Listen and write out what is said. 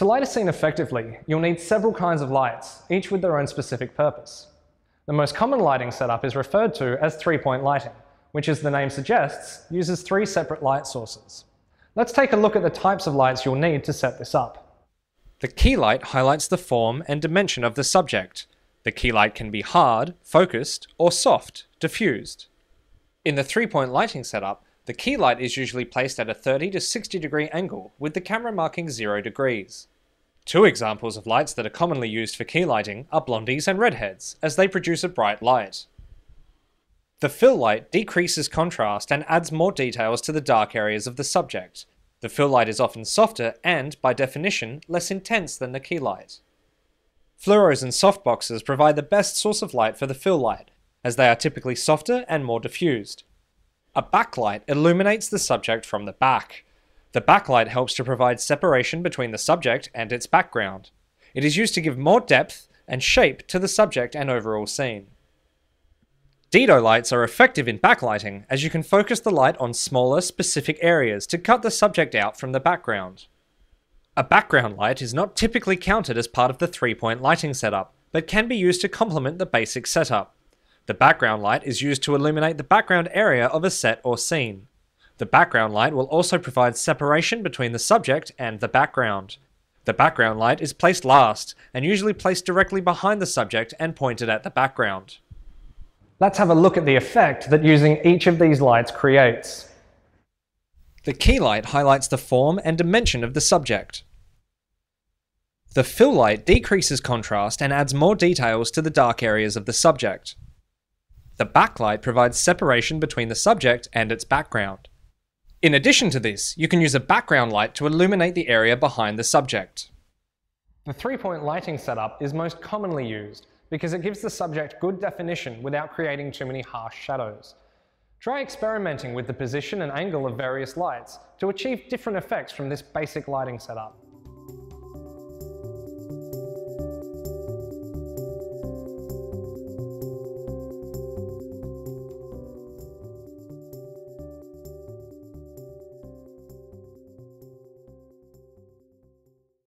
To light a scene effectively, you'll need several kinds of lights, each with their own specific purpose. The most common lighting setup is referred to as three-point lighting, which, as the name suggests, uses three separate light sources. Let's take a look at the types of lights you'll need to set this up. The key light highlights the form and dimension of the subject. The key light can be hard, focused, or soft, diffused. In the three-point lighting setup, the key light is usually placed at a 30 to 60 degree angle, with the camera marking 0 degrees. Two examples of lights that are commonly used for key lighting are blondies and redheads, as they produce a bright light. The fill light decreases contrast and adds more details to the dark areas of the subject. The fill light is often softer and, by definition, less intense than the key light. Fluoros and softboxes provide the best source of light for the fill light, as they are typically softer and more diffused. A backlight illuminates the subject from the back. The backlight helps to provide separation between the subject and its background. It is used to give more depth and shape to the subject and overall scene. Dido lights are effective in backlighting, as you can focus the light on smaller, specific areas to cut the subject out from the background. A background light is not typically counted as part of the three-point lighting setup, but can be used to complement the basic setup. The background light is used to illuminate the background area of a set or scene. The background light will also provide separation between the subject and the background. The background light is placed last, and usually placed directly behind the subject and pointed at the background. Let's have a look at the effect that using each of these lights creates. The key light highlights the form and dimension of the subject. The fill light decreases contrast and adds more details to the dark areas of the subject. The backlight provides separation between the subject and its background. In addition to this, you can use a background light to illuminate the area behind the subject. The three-point lighting setup is most commonly used because it gives the subject good definition without creating too many harsh shadows. Try experimenting with the position and angle of various lights to achieve different effects from this basic lighting setup.